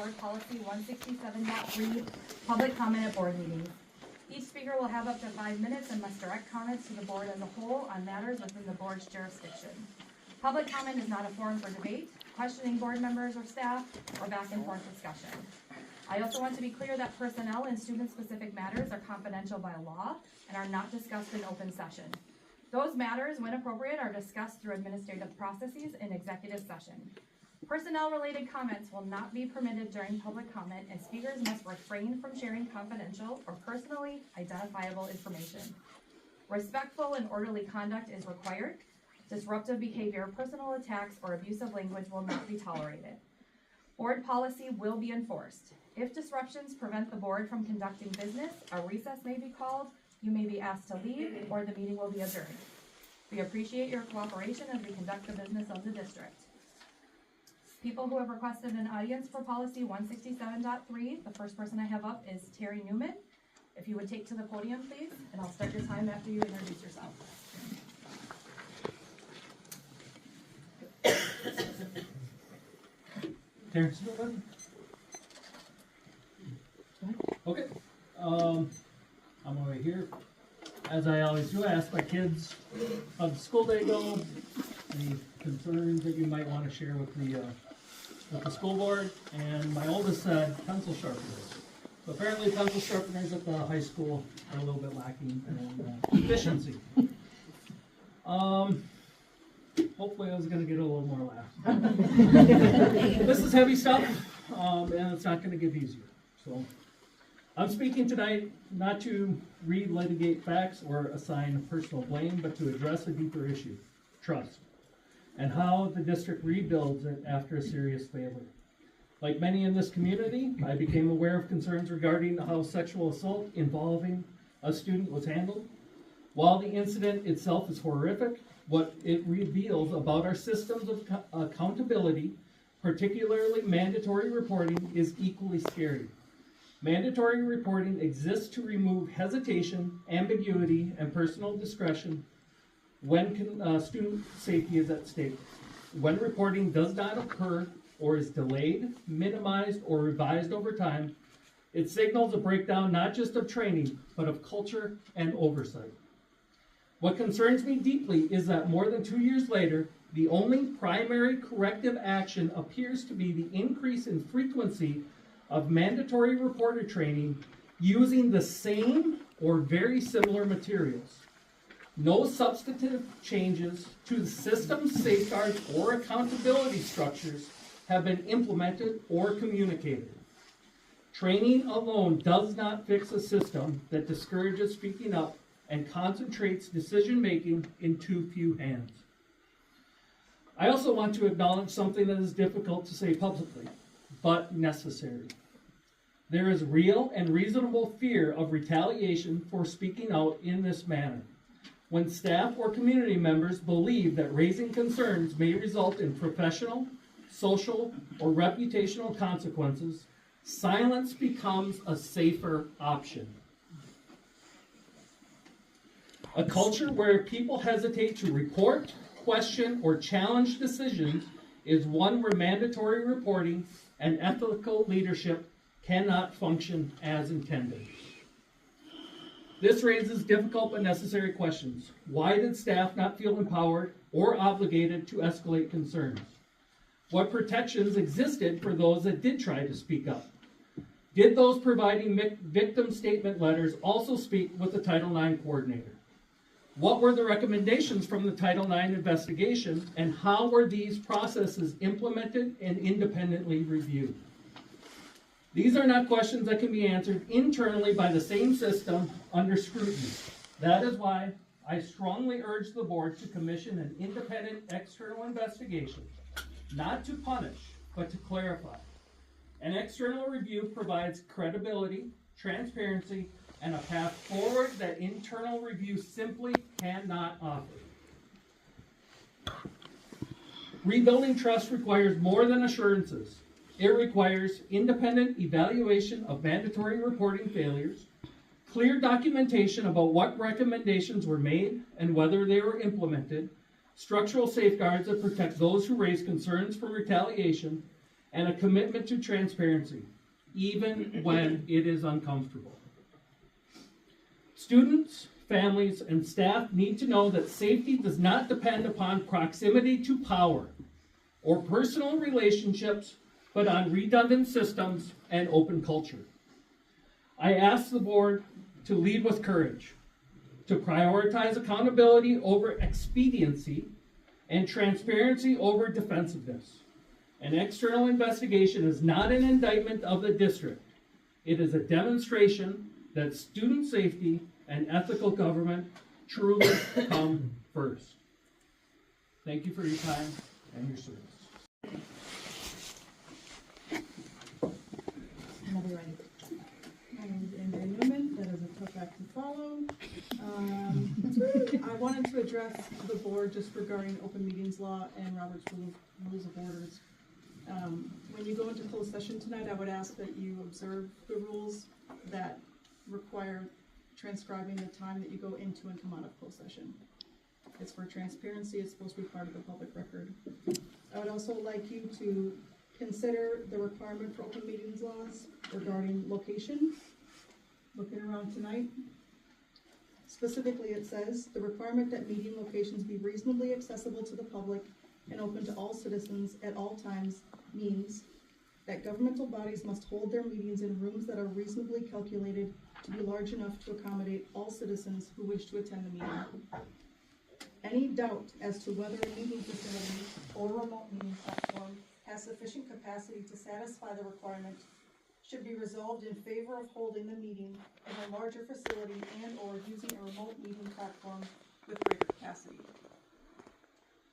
Board Policy 167.3, public comment at board meetings. Each speaker will have up to 5 minutes and must direct comments to the board as a whole on matters within the board's jurisdiction. Public comment is not a forum for debate, questioning board members or staff, or back and forth discussion. I also want to be clear that personnel and student-specific matters are confidential by law and are not discussed in open session. Those matters, when appropriate, are discussed through administrative processes in executive session. Personnel-related comments will not be permitted during public comment, and speakers must refrain from sharing confidential or personally identifiable information. Respectful and orderly conduct is required. Disruptive behavior, personal attacks, or abusive language will not be tolerated. Board policy will be enforced. If disruptions prevent the board from conducting business, a recess may be called, you may be asked to leave, or the meeting will be adjourned. We appreciate your cooperation as we conduct the business of the district. People who have requested an audience for policy 167.3, the first person I have up is Terry Neumann. If you would take to the podium, please, and I'll start your time after you introduce yourself. Terrence, okay. I'm over here. As I always do, I ask my kids how the school day go, any concerns that you might want to share with the school board, and my oldest said pencil sharpeners. So apparently pencil sharpeners at the high school are a little bit lacking in efficiency. Hopefully I was going to get a little more laugh. This is heavy stuff, and it's not going to get easier. So I'm speaking tonight not to relitigate facts or assign personal blame, but to address a deeper issue, trust, and how the district rebuilds it after a serious failure. Like many in this community, I became aware of concerns regarding how sexual assault involving a student was handled. While the incident itself is horrific, what it reveals about our systems of accountability, particularly mandatory reporting, is equally scary. Mandatory reporting exists to remove hesitation, ambiguity, and personal discretion when student safety is at stake. When reporting does not occur or is delayed, minimized, or revised over time, it signals a breakdown not just of training, but of culture and oversight. What concerns me deeply is that more than 2 years later, the only primary corrective action appears to be the increase in frequency of mandatory reporter training using the same or very similar materials. No substantive changes to the system safeguards or accountability structures have been implemented or communicated. Training alone does not fix a system that discourages speaking up and concentrates decision-making in too few hands. I also want to acknowledge something that is difficult to say publicly, but necessary. There is real and reasonable fear of retaliation for speaking out in this manner. When staff or community members believe that raising concerns may result in professional, social, or reputational consequences, silence becomes a safer option. A culture where people hesitate to report, question, or challenge decisions is one where mandatory reporting and ethical leadership cannot function as intended. This raises difficult but necessary questions. Why did staff not feel empowered or obligated to escalate concerns? What protections existed for those that did try to speak up? Did those providing victim statement letters also speak with the Title IX coordinator? What were the recommendations from the Title IX investigation, and how were these processes implemented and independently reviewed? These are not questions that can be answered internally by the same system under scrutiny. That is why I strongly urge the board to commission an independent external investigation, not to punish, but to clarify. An external review provides credibility, transparency, and a path forward that internal review simply cannot offer. Rebuilding trust requires more than assurances. It requires independent evaluation of mandatory reporting failures, clear documentation about what recommendations were made and whether they were implemented, structural safeguards that protect those who raise concerns from retaliation, and a commitment to transparency, even when it is uncomfortable. Students, families, and staff need to know that safety does not depend upon proximity to power or personal relationships, but on redundant systems and open culture. I ask the board to lead with courage, to prioritize accountability over expediency and transparency over defensiveness. An external investigation is not an indictment of the district. It is a demonstration that student safety and ethical government truly come first. Thank you for your time and your service. Whenever ready. My name is Andrea Neumann. That is a tough act to follow. I wanted to address the board just regarding open meetings law and Robert's rules of orders. When you go into closed session tonight, I would ask that you observe the rules that require transcribing the time that you go into and come out of closed session. It's for transparency. It's supposed to be part of the public record. I would also like you to consider the requirement for open meetings laws regarding location. Looking around tonight. Specifically, it says the requirement that meeting locations be reasonably accessible to the public and open to all citizens at all times means that governmental bodies must hold their meetings in rooms that are reasonably calculated to be large enough to accommodate all citizens who wish to attend the meeting. Any doubt as to whether a meeting facility or remote meeting platform has sufficient capacity to satisfy the requirement should be resolved in favor of holding the meeting in a larger facility and/or using a remote meeting platform with greater capacity.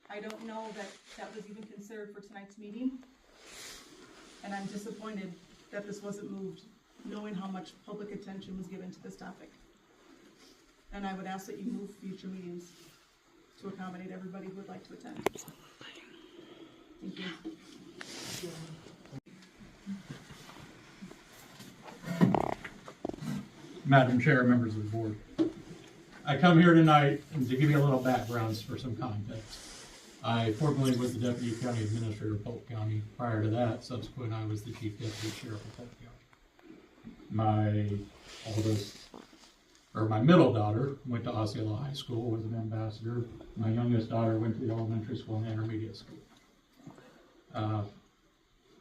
I don't know that that was even considered for tonight's meeting, and I'm disappointed that this wasn't moved, knowing how much public attention was given to this topic. And I would ask that you move future meetings to accommodate everybody who would like to attend. Thank you. Madam Chair, members of the board. I come here tonight to give you a little background for some context. I formerly was the Deputy County Administrator of Polk County. Prior to that, subsequent, I was the Chief Deputy Sheriff of Polk County. My middle daughter went to Osceola High School, was an ambassador. My youngest daughter went to the elementary school and intermediate school.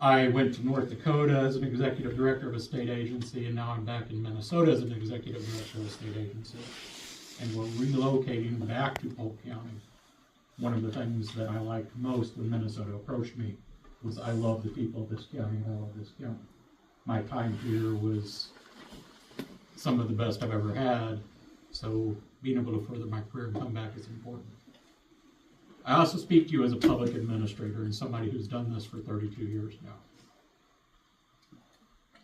I went to North Dakota as an executive director of a state agency, and now I'm back in Minnesota as an executive director of a state agency. And we're relocating back to Polk County. One of the things that I liked most when Minnesota approached me was I love the people of this county and I love this county. My time here was some of the best I've ever had, so being able to further my career and come back is important. I also speak to you as a public administrator and somebody who's done this for 32 years now.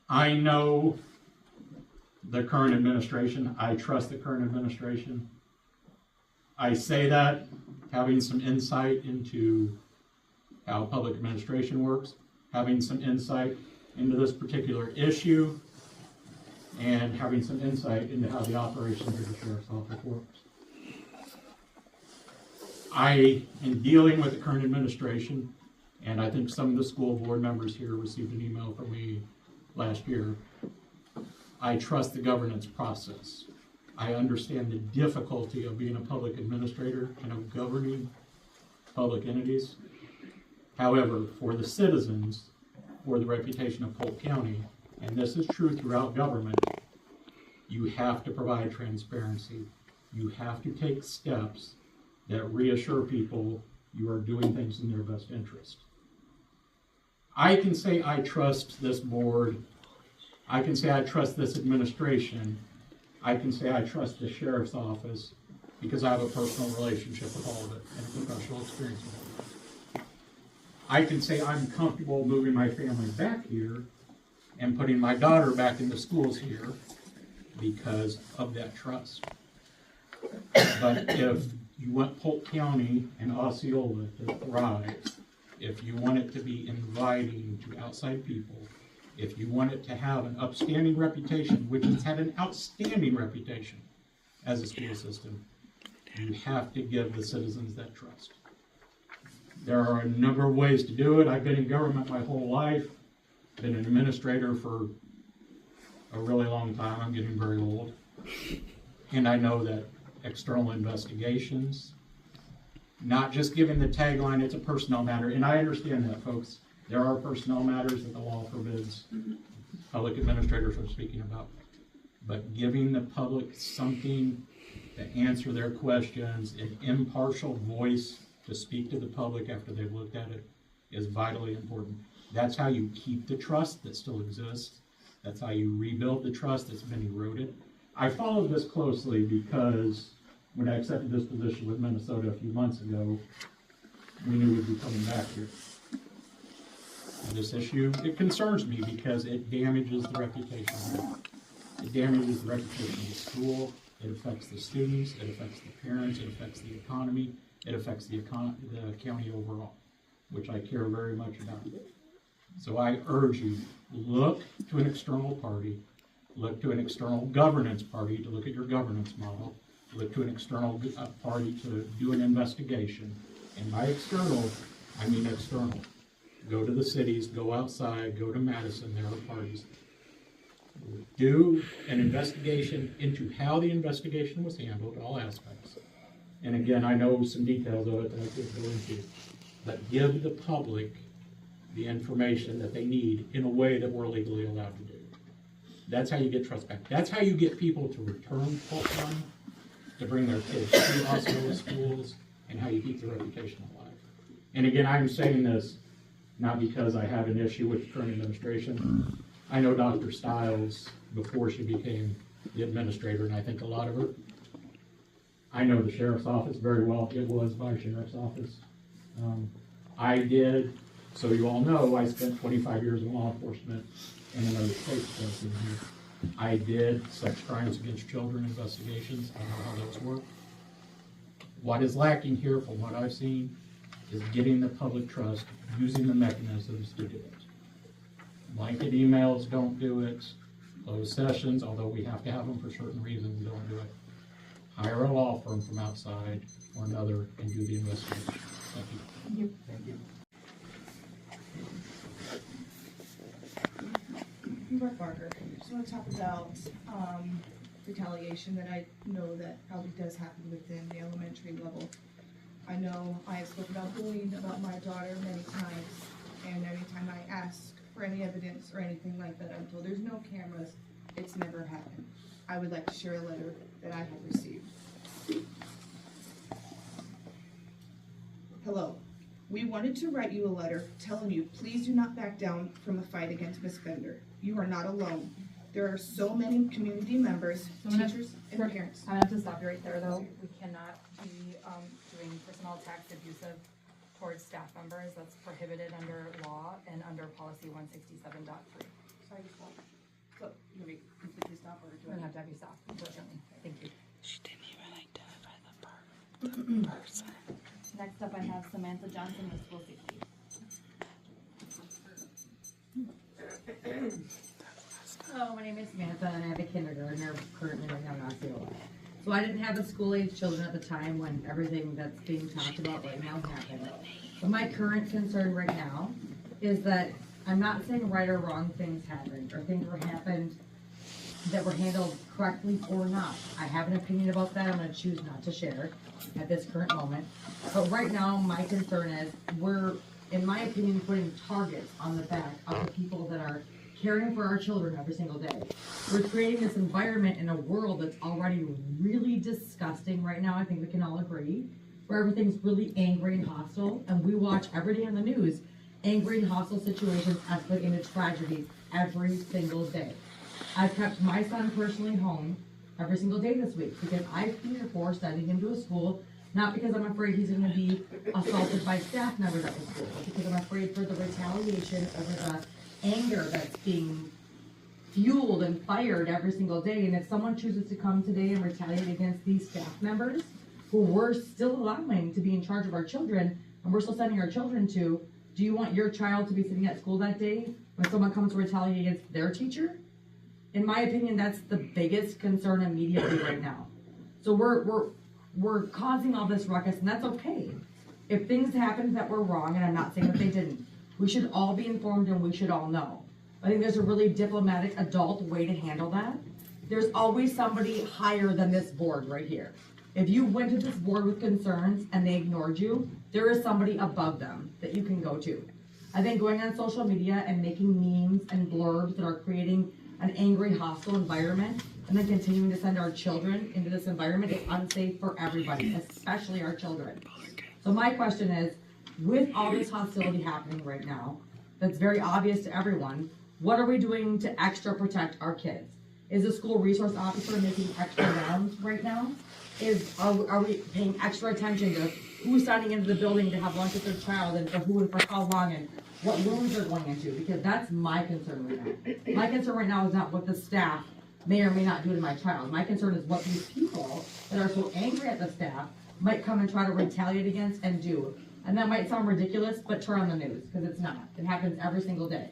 I know the current administration. I trust the current administration. I say that having some insight into how public administration works, having some insight into this particular issue, and having some insight into how the operations of the Sheriff's Office works. I am dealing with the current administration, and I think some of the school board members here received an email from me last year. I trust the governance process. I understand the difficulty of being a public administrator and of governing public entities. However, for the citizens, for the reputation of Polk County, and this is true throughout government, you have to provide transparency. You have to take steps that reassure people you are doing things in their best interest. I can say I trust this board. I can say I trust this administration. I can say I trust the sheriff's office because I have a personal relationship with all of it and a professional experience with all of it. I can say I'm comfortable moving my family back here and putting my daughter back into schools here because of that trust. But if you want Polk County and Osceola to thrive, if you want it to be inviting to outside people, if you want it to have an upstanding reputation, which it's had an outstanding reputation as a school system, you have to give the citizens that trust. There are a number of ways to do it. I've been in government my whole life, been an administrator for a really long time. I'm getting very old. And I know that external investigations, not just giving the tagline, it's a personnel matter, and I understand that, folks. There are personnel matters that the law forbids public administrators from speaking about. But giving the public something to answer their questions, an impartial voice to speak to the public after they've looked at it is vitally important. That's how you keep the trust that still exists. That's how you rebuild the trust that's been eroded. I followed this closely because when I accepted this position with Minnesota a few months ago, we knew we'd be coming back here. And this issue, it concerns me because it damages the reputation. It damages the reputation of the school. It affects the students. It affects the parents. It affects the economy. It affects the county overall, which I care very much about. So I urge you, look to an external party, look to an external governance party to look at your governance model, look to an external party to do an investigation. And by external, I mean external. Go to the cities, go outside, go to Madison, there are parties. Do an investigation into how the investigation was handled, all aspects. And again, I know some details of it that I could go into. But give the public the information that they need in a way that we're legally allowed to do. That's how you get trust back. That's how you get people to return fault money, to bring their kids to Osceola schools, and how you keep the reputation alive. And again, I'm saying this not because I have an issue with the current administration. I know Dr. Stiles before she became the administrator, and I think a lot of her. I know the sheriff's office very well. It was my sheriff's office. I did, so you all know, I spent 25 years in law enforcement in another state. I did sex crimes against children investigations. I know how those work. What is lacking here, from what I've seen, is getting the public trust, using the mechanisms to do it. Blanket emails don't do it. Closed sessions, although we have to have them for certain reasons, don't do it. Hire a law firm from outside or another and do the investigation. Thank you. Thank you. Thank you. Brooke Barker. Just want to talk about retaliation that I know that probably does happen within the elementary level. I know I have spoken about bullying about my daughter many times, and anytime I ask for any evidence or anything like that, I'm told there's no cameras. It's never happened. I would like to share a letter that I have received. Hello. We wanted to write you a letter telling you please do not back down from the fight against Miss Bender. You are not alone. There are so many community members, teachers, and parents. I'm gonna have to stop you right there, though. We cannot be doing personal attacks abusive towards staff members. That's prohibited under law and under policy 167.3. Sorry to stop. So, you want me to completely stop or do We're I gonna have to have you stop, unfortunately. Thank you. She didn't even identify the person. Next up, I have Samantha Johnson with School Safety. Hello, my name is Samantha, and I have a kindergartner currently right now in Osceola. So I didn't have the school-age children at the time when everything that's being talked about right now happened. But my current concern right now is that I'm not saying right or wrong things happened, or things were happened that were handled correctly or not. I have an opinion about that. I'm going to choose not to share at this current moment. But right now, my concern is we're, in my opinion, putting targets on the back of the people that are caring for our children every single day. We're creating this environment in a world that's already really disgusting right now. I think we can all agree, where everything's really angry and hostile, and we watch every day on the news angry and hostile situations escalate into tragedy every single day. I've kept my son personally home every single day this week because I fear for sending him to a school, not because I'm afraid he's going to be assaulted by staff members at the school, but because I'm afraid for the retaliation over the anger that's being fueled and fired every single day. And if someone chooses to come today and retaliate against these staff members who we're still allowing to be in charge of our children and we're still sending our children to, do you want your child to be sitting at school that day when someone comes to retaliate against their teacher? In my opinion, that's the biggest concern immediately right now. So we're causing all this ruckus, and that's okay. If things happened that were wrong, and I'm not saying that they didn't, we should all be informed and we should all know. I think there's a really diplomatic adult way to handle that. There's always somebody higher than this board right here. If you went to this board with concerns and they ignored you, there is somebody above them that you can go to. I think going on social media and making memes and blurbs that are creating an angry, hostile environment and then continuing to send our children into this environment is unsafe for everybody, especially our children. So my question is, with all this hostility happening right now, that's very obvious to everyone, what are we doing to extra protect our kids? Is the school resource officer making extra rounds right now? Are we paying extra attention to who's signing into the building to have lunch with their child and for who and for how long and what rooms they're going into? Because that's my concern right now. My concern right now is not what the staff may or may not do to my child. My concern is what these people that are so angry at the staff might come and try to retaliate against and do. And that might sound ridiculous, but turn on the news, because it's not. It happens every single day.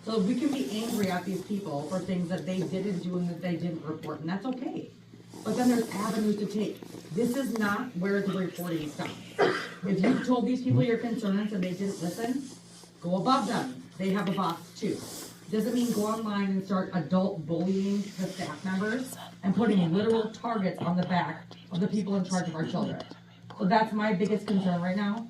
So we can be angry at these people for things that they didn't do and that they didn't report, and that's okay. But then there's avenues to take. This is not where the reporting stops. If you told these people your concerns and they didn't listen, go above them. They have a boss too. Doesn't mean go online and start adult bullying the staff members and putting literal targets on the back of the people in charge of our children. So that's my biggest concern right now.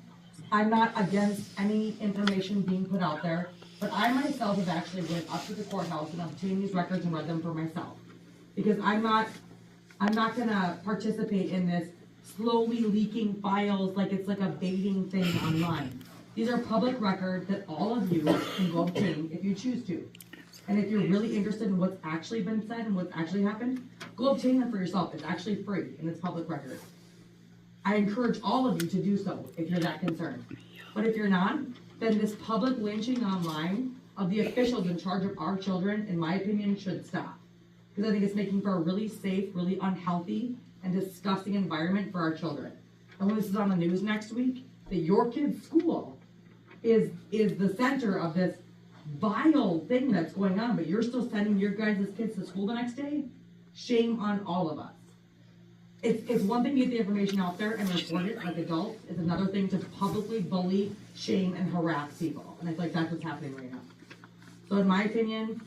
I'm not against any information being put out there, but I myself have actually went up to the courthouse and obtained these records and read them for myself. Because I'm not gonna participate in this slowly leaking files like it's like a baiting thing online. These are public records that all of you can go obtain if you choose to. And if you're really interested in what's actually been said and what's actually happened, go obtain them for yourself. It's actually free and it's public record. I encourage all of you to do so if you're that concerned. But if you're not, then this public lynching online of the officials in charge of our children, in my opinion, should stop. Because I think it's making for a really safe, really unhealthy, and disgusting environment for our children. And when this is on the news next week, that your kid's school is the center of this vile thing that's going on, but you're still sending your guys' kids to school the next day, shame on all of us. It's one thing to get the information out there and report it like adults. It's another thing to publicly bully, shame, and harass people. And I feel like that's what's happening right now. So in my opinion,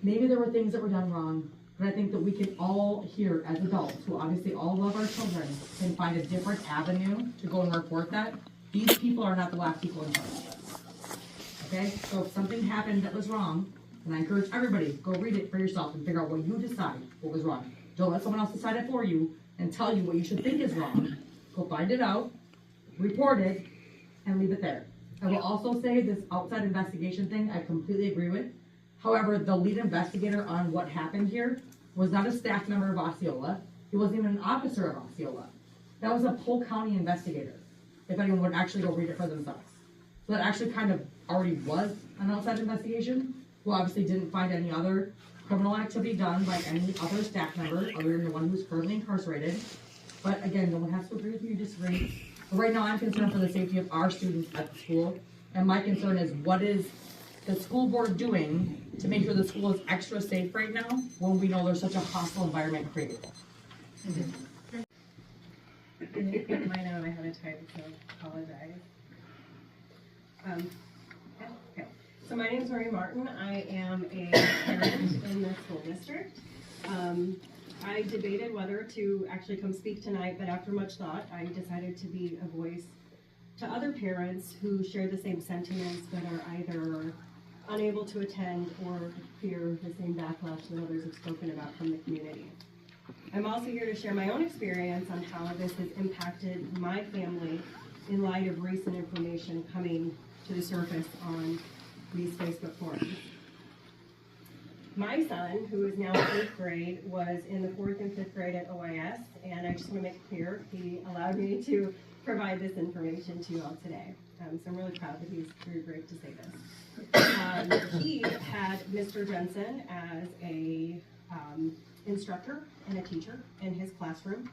maybe there were things that were done wrong, but I think that we can all here as adults, who obviously all love our children, can find a different avenue to go and report that. These people are not the last people in charge of us. Okay? So if something happened that was wrong, and I encourage everybody, go read it for yourself and figure out what you decide what was wrong. Don't let someone else decide it for you and tell you what you should think is wrong. Go find it out, report it, and leave it there. I will also say this outside investigation thing, I completely agree with. However, the lead investigator on what happened here was not a staff member of Osceola. He wasn't even an officer of Osceola. That was a Polk County investigator, if anyone would actually go read it for themselves. So that actually kind of already was an outside investigation, who obviously didn't find any other criminal activity done by any other staff member other than the one who's currently incarcerated. But again, no one has to agree with you, disagree. But right now I'm concerned for the safety of our students at the school. And my concern is, what is the school board doing to make sure the school is extra safe right now when we know there's such a hostile environment created? Mine out, I had a type, so apologize. Okay. So my name is Cory Martin. I am a parent in the school district. I debated whether to actually come speak tonight, but after much thought, I decided to be a voice to other parents who share the same sentiments but are either unable to attend or fear the same backlash that others have spoken about from the community. I'm also here to share my own experience on how this has impacted my family in light of recent information coming to the surface on these Facebook forums. My son, who is now in 8th grade, was in the 4th and 5th grade at OIS, and I just want to make it clear, he allowed me to provide this information to you all today. So I'm really proud that he's very brave to say this. He had Mr. Jensen as a instructor and a teacher in his classroom.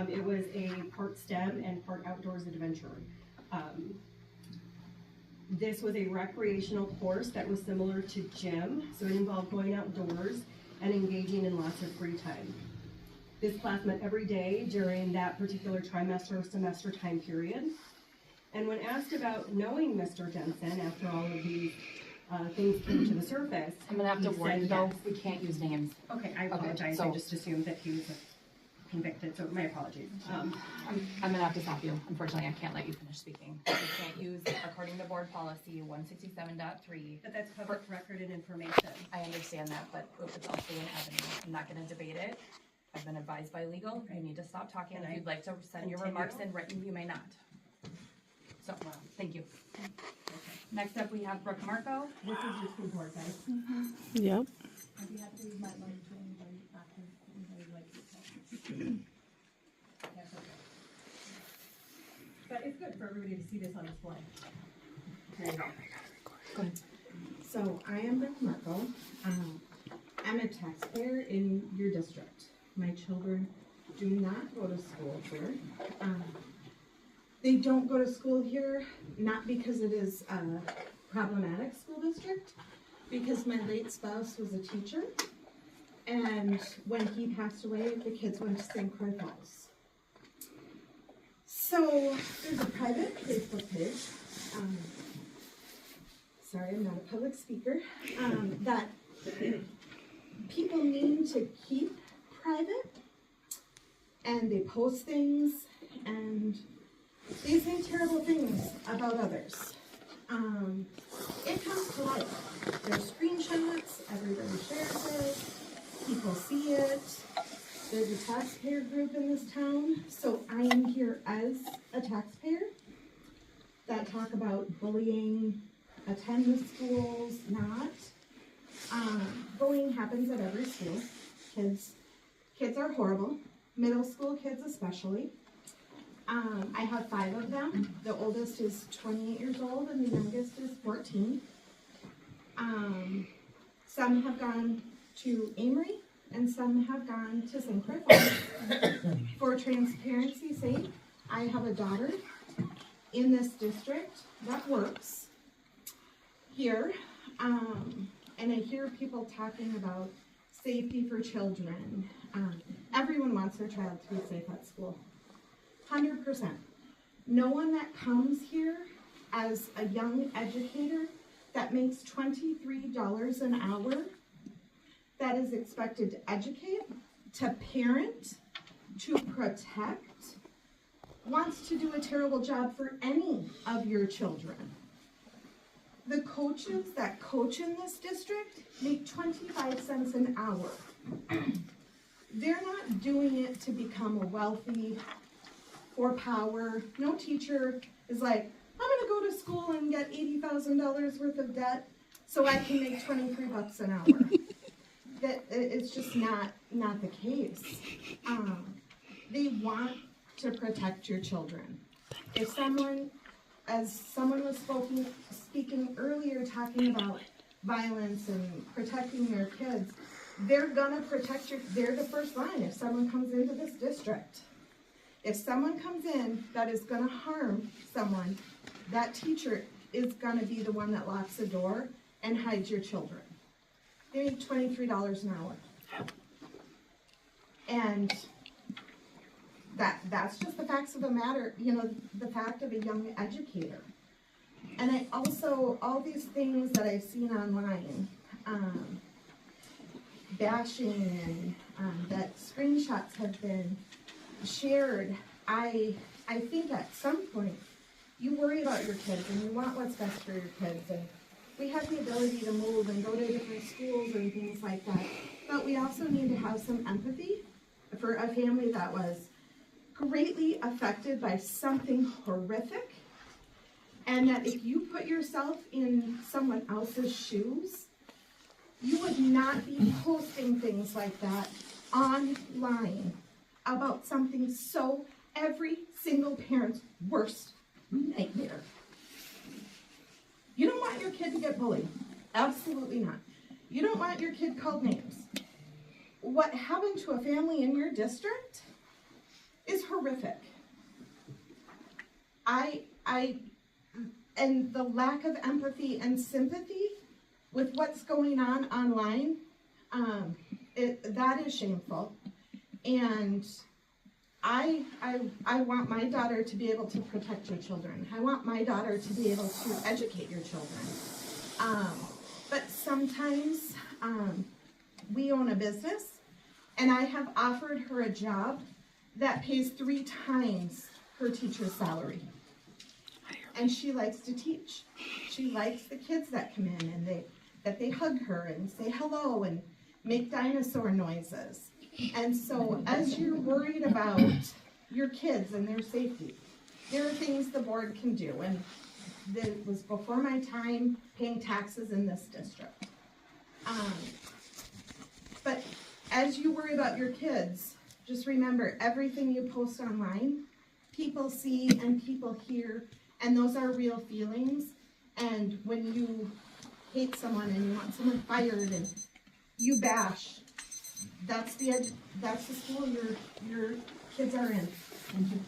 It was a part STEM and part outdoors adventure. This was a recreational course that was similar to gym, so it involved going outdoors and engaging in lots of free time. This class met every day during that particular trimester or semester time period. And when asked about knowing Mr. Jensen after all of these things came to the surface, I'm gonna have to he warn you said though, yes. we can't use names. Okay, I apologize. so- I just assumed that he was convicted, so my apologies. I'm gonna have to stop you. Unfortunately, I can't let you finish speaking. We can't use, according to board policy 167.3. But that's public record and information. I understand that, but it's also an avenue. I'm not gonna debate it. I've been advised by legal, you need to stop talking. Can If I you'd like to send your continue? remarks in written, you may not. So, thank you. Next up, we have Brooke Marco. This is your school board, guys. Yep. I'd be happy to leave my money to anybody after anybody likes it. That's okay. But it's good for everybody to see this on display. There you go. Go ahead. So I am Brooke Marco. I'm a taxpayer in your district. My children do not go to school here. They don't go to school here, not because it is a problematic school district, because my late spouse was a teacher. And when he passed away, the kids went to St. Croix Falls. So there's a private Facebook page. Sorry, I'm not a public speaker. That people need to keep private, and they post things, and they say terrible things about others. It comes to life. There's screenshots, everybody shares it, people see it. There's a taxpayer group in this town, so I am here as a taxpayer that talk about bullying, attend the schools, not. Bullying happens at every school. Kids are horrible, middle school kids especially. I have 5 of them. The oldest is 28 years old and the youngest is 14. Some have gone to Amory and some have gone to St. Croix Falls. For transparency's sake, I have a daughter in this district that works here. And I hear people talking about safety for children. Everyone wants their child to be safe at school. 100%. No one that comes here as a young educator that makes $23 an hour, that is expected to educate, to parent, to protect, wants to do a terrible job for any of your children. The coaches that coach in this district make 25 cents an hour. They're not doing it to become a wealthy or power. No teacher is like, I'm gonna go to school and get $80,000 worth of debt so I can make 23 bucks an hour. That it's just not the case. They want to protect your children. If someone, as someone was speaking earlier, talking about violence and protecting their kids, they're gonna protect they're the first line if someone comes into this district. If someone comes in that is gonna harm someone, that teacher is gonna be the one that locks the door and hides your children. They make $23 an hour. And that's just the facts of the matter, you know, the fact of a young educator. And I also, all these things that I've seen online, bashing and that screenshots have been shared, I think at some point you worry about your kids and you want what's best for your kids, and we have the ability to move and go to different schools and things like that, but we also need to have some empathy for a family that was greatly affected by something horrific, and that if you put yourself in someone else's shoes, you would not be posting things like that online about something so every single parent's worst nightmare. You don't want your kid to get bullied. Absolutely not. You don't want your kid called names. What happened to a family in your district is horrific. And the lack of empathy and sympathy with what's going on online, that is shameful. And I want my daughter to be able to protect your children. I want my daughter to be able to educate your children. But sometimes we own a business, and I have offered her a job that pays 3 times her teacher's salary. And she likes to teach. She likes the kids that come in and they hug her and say hello and make dinosaur noises. And so as you're worried about your kids and their safety, there are things the board can do. And it was before my time paying taxes in this district. But as you worry about your kids, just remember everything you post online, people see and people hear, and those are real feelings. And when you hate someone and you want someone fired and you bash, that's the school your kids are in. Thank you.